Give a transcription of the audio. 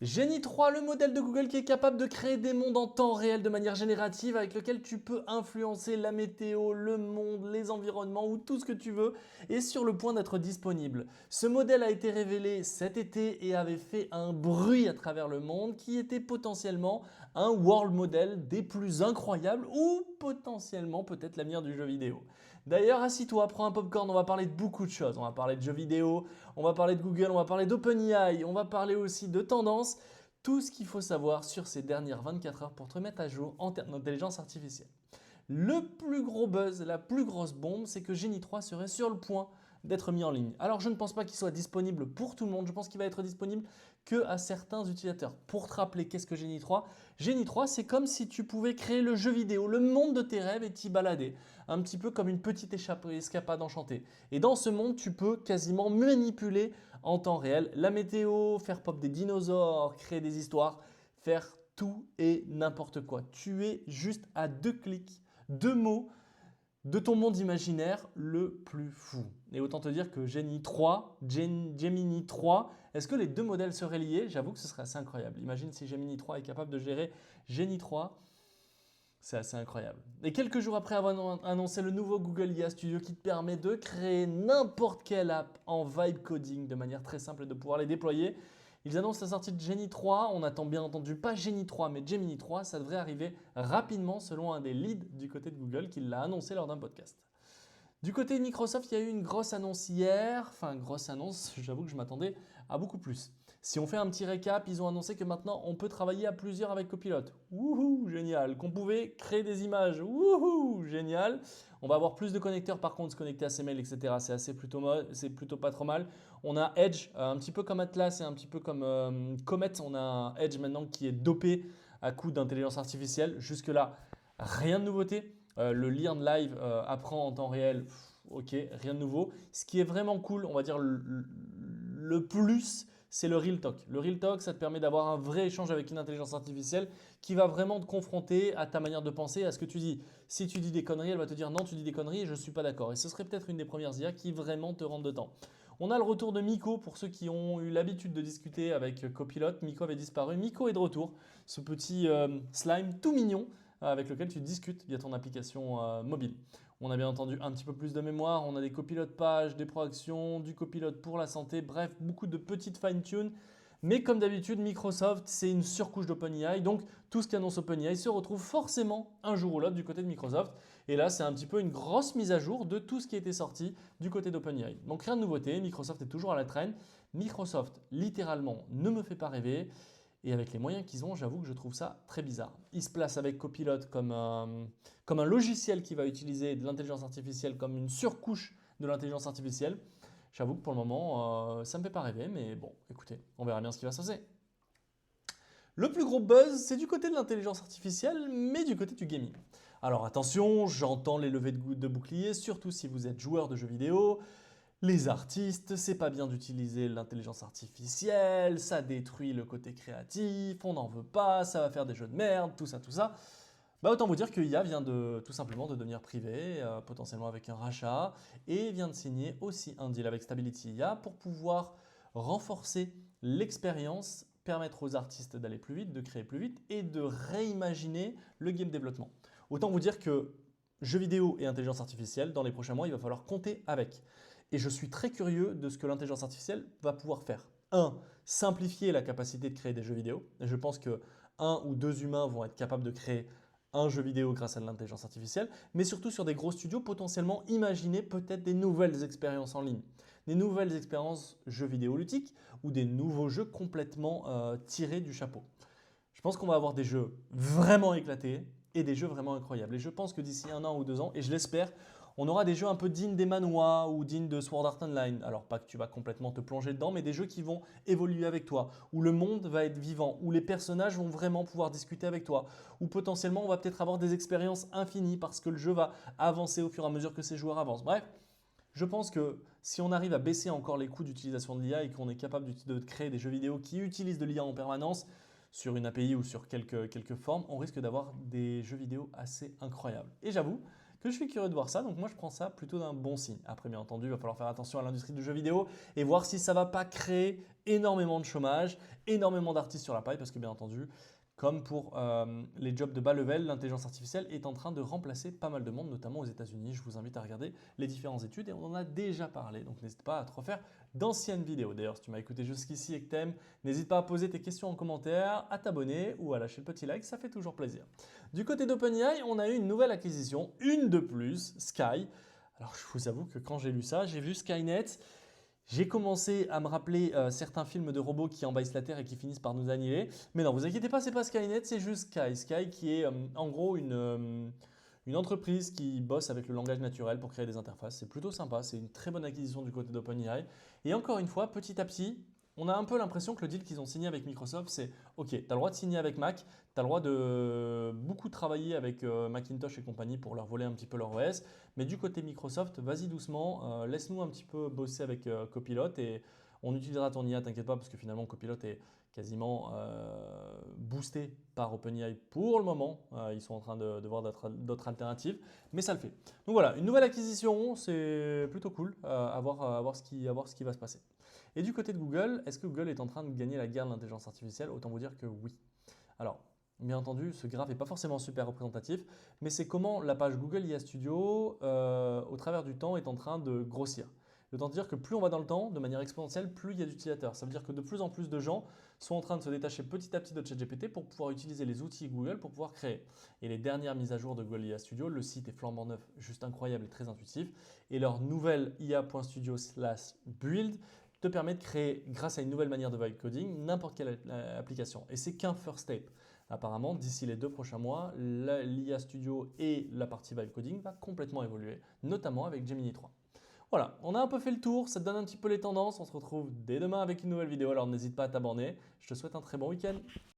Genie 3, le modèle de Google qui est capable de créer des mondes en temps réel de manière générative avec lequel tu peux influencer la météo, le monde, les environnements ou tout ce que tu veux est sur le point d'être disponible. Ce modèle a été révélé cet été et avait fait un bruit à travers le monde qui était potentiellement un world model des plus incroyables ou potentiellement peut-être l'avenir du jeu vidéo. D'ailleurs, assis-toi, prends un popcorn, on va parler de beaucoup de choses. On va parler de jeux vidéo, on va parler de Google, on va parler d'OpenAI, on va parler aussi de tendances, tout ce qu'il faut savoir sur ces dernières 24 heures pour te mettre à jour en termes d'intelligence artificielle. Le plus gros buzz, la plus grosse bombe, c'est que Genie 3 serait sur le point d'être mis en ligne. Alors je ne pense pas qu'il soit disponible pour tout le monde, je pense qu'il va être disponible que à certains utilisateurs. Pour te rappeler qu'est-ce que Genie 3? Genie 3, c'est comme si tu pouvais créer le jeu vidéo, le monde de tes rêves et t'y balader. Un petit peu comme une petite escapade enchantée. Et dans ce monde, tu peux quasiment manipuler en temps réel la météo, faire pop des dinosaures, créer des histoires, faire tout et n'importe quoi. Tu es juste à 2 clics, 2 mots de ton monde imaginaire le plus fou. Et autant te dire que Gemini 3, est-ce que les deux modèles seraient liés? J'avoue que ce serait assez incroyable. Imagine si Gemini 3 est capable de gérer Genie 3. C'est assez incroyable. Et quelques jours après avoir annoncé le nouveau Google IA Studio qui te permet de créer n'importe quelle app en vibe coding de manière très simple et de pouvoir les déployer, ils annoncent la sortie de Genie 3. On attend bien entendu pas Genie 3 mais Gemini 3. Ça devrait arriver rapidement selon un des leads du côté de Google qui l'a annoncé lors d'un podcast. Du côté de Microsoft, il y a eu une grosse annonce hier. Enfin, grosse annonce, j'avoue que je m'attendais à beaucoup plus. Si on fait un petit récap, ils ont annoncé que maintenant on peut travailler à plusieurs avec Copilot. Wouhou, génial. Qu'on pouvait créer des images. Wouhou, génial. On va avoir plus de connecteurs par contre, se connecter à ses mails, etc. C'est plutôt pas trop mal. On a Edge, un petit peu comme Atlas et un petit peu comme Comet. On a un Edge maintenant qui est dopé à coup d'intelligence artificielle. Jusque-là, rien de nouveauté. Le Learn Live apprend en temps réel, ok, rien de nouveau. Ce qui est vraiment cool, on va dire le plus, c'est le Real Talk. Le Real Talk, ça te permet d'avoir un vrai échange avec une intelligence artificielle qui va vraiment te confronter à ta manière de penser, à ce que tu dis. Si tu dis des conneries, elle va te dire non, tu dis des conneries et je ne suis pas d'accord. Et ce serait peut-être une des premières IA qui vraiment te rentre dedans. On a le retour de Miko pour ceux qui ont eu l'habitude de discuter avec Copilot. Miko avait disparu. Miko est de retour. Ce petit slime tout mignon avec lequel tu discutes via ton application mobile. On a bien entendu un petit peu plus de mémoire, on a des copilotes pages, des proactions, du copilote pour la santé, bref, beaucoup de petites fine-tune. Mais comme d'habitude, Microsoft, c'est une surcouche d'OpenAI, donc tout ce qu'annonce OpenAI se retrouve forcément un jour ou l'autre du côté de Microsoft. Et là, c'est un petit peu une grosse mise à jour de tout ce qui a été sorti du côté d'OpenAI. Donc rien de nouveauté, Microsoft est toujours à la traîne. Microsoft, littéralement, ne me fait pas rêver. Et avec les moyens qu'ils ont, j'avoue que je trouve ça très bizarre. Ils se placent avec Copilot comme un logiciel qui va utiliser de l'intelligence artificielle comme une surcouche de l'intelligence artificielle. J'avoue que pour le moment, ça ne me fait pas rêver, mais bon, écoutez, on verra bien ce qui va se passer. Le plus gros buzz, c'est du côté de l'intelligence artificielle, mais du côté du gaming. Alors attention, j'entends les levées de bouclier, surtout si vous êtes joueur de jeux vidéo. Les artistes, c'est pas bien d'utiliser l'intelligence artificielle, ça détruit le côté créatif, on n'en veut pas, ça va faire des jeux de merde, tout ça, tout ça. Bah autant vous dire que IA vient de tout simplement de devenir privé, potentiellement avec un rachat, et vient de signer aussi un deal avec Stability IA pour pouvoir renforcer l'expérience, permettre aux artistes d'aller plus vite, de créer plus vite et de réimaginer le game développement. Autant vous dire que jeux vidéo et intelligence artificielle, dans les prochains mois, il va falloir compter avec. Et je suis très curieux de ce que l'intelligence artificielle va pouvoir faire. Un, simplifier la capacité de créer des jeux vidéo. Et je pense que un ou deux humains vont être capables de créer un jeu vidéo grâce à l'intelligence artificielle, mais surtout sur des gros studios, potentiellement imaginer peut-être des nouvelles expériences en ligne, des nouvelles expériences jeux vidéo ludiques ou des nouveaux jeux complètement tirés du chapeau. Je pense qu'on va avoir des jeux vraiment éclatés et des jeux vraiment incroyables. Et je pense que d'ici 1 an ou 2 ans, et je l'espère, on aura des jeux un peu dignes des Manhwa ou dignes de Sword Art Online. Alors pas que tu vas complètement te plonger dedans, mais des jeux qui vont évoluer avec toi, où le monde va être vivant, où les personnages vont vraiment pouvoir discuter avec toi, où potentiellement on va peut-être avoir des expériences infinies parce que le jeu va avancer au fur et à mesure que ses joueurs avancent. Bref, je pense que si on arrive à baisser encore les coûts d'utilisation de l'IA et qu'on est capable de créer des jeux vidéo qui utilisent de l'IA en permanence, sur une API ou sur quelques formes, on risque d'avoir des jeux vidéo assez incroyables. Et j'avoue que je suis curieux de voir ça, donc moi je prends ça plutôt d'un bon signe. Après, bien entendu, il va falloir faire attention à l'industrie du jeu vidéo et voir si ça ne va pas créer énormément de chômage, énormément d'artistes sur la paille parce que bien entendu, comme pour les jobs de bas level, l'intelligence artificielle est en train de remplacer pas mal de monde, notamment aux États-Unis. Je vous invite à regarder les différentes études et on en a déjà parlé, donc n'hésite pas à te refaire d'anciennes vidéos. D'ailleurs, si tu m'as écouté jusqu'ici et que t'aimes, n'hésite pas à poser tes questions en commentaire, à t'abonner ou à lâcher le petit like, ça fait toujours plaisir. Du côté d'OpenAI, on a eu une nouvelle acquisition, une de plus, Sky. Alors je vous avoue que quand j'ai lu ça, j'ai vu Skynet. J'ai commencé à me rappeler certains films de robots qui envahissent la Terre et qui finissent par nous annihiler. Mais non, vous inquiétez pas, c'est pas Skynet, c'est juste Sky. Sky qui est en gros une entreprise qui bosse avec le langage naturel pour créer des interfaces. C'est plutôt sympa, c'est une très bonne acquisition du côté d'OpenAI. Et encore une fois, petit à petit, on a un peu l'impression que le deal qu'ils ont signé avec Microsoft, c'est OK, tu as le droit de signer avec Mac, tu as le droit de beaucoup travailler avec Macintosh et compagnie pour leur voler un petit peu leur OS, mais du côté Microsoft, vas-y doucement, laisse-nous un petit peu bosser avec Copilot et on utilisera ton IA, t'inquiète pas, parce que finalement Copilot est quasiment boosté par OpenAI pour le moment. Ils sont en train de voir d'autres alternatives, mais ça le fait. Donc voilà, une nouvelle acquisition, c'est plutôt cool à voir ce qui va se passer. Et du côté de Google, est-ce que Google est en train de gagner la guerre de l'intelligence artificielle? Autant vous dire que oui. Alors, bien entendu, ce graphe n'est pas forcément super représentatif, mais c'est comment la page Google IA Studio, au travers du temps, est en train de grossir. Autant dire que plus on va dans le temps, de manière exponentielle, plus il y a d'utilisateurs. Ça veut dire que de plus en plus de gens sont en train de se détacher petit à petit de ChatGPT pour pouvoir utiliser les outils Google pour pouvoir créer. Et les dernières mises à jour de Google IA Studio, le site est flambant neuf, juste incroyable et très intuitif. Et leur nouvelle IA.studio/build te permet de créer, grâce à une nouvelle manière de vibe coding, n'importe quelle application. Et c'est qu'un first step. Apparemment, d'ici les 2 prochains mois, l'IA Studio et la partie vibe coding va complètement évoluer, notamment avec Gemini 3. Voilà, on a un peu fait le tour, ça te donne un petit peu les tendances. On se retrouve dès demain avec une nouvelle vidéo, alors n'hésite pas à t'abonner. Je te souhaite un très bon week-end.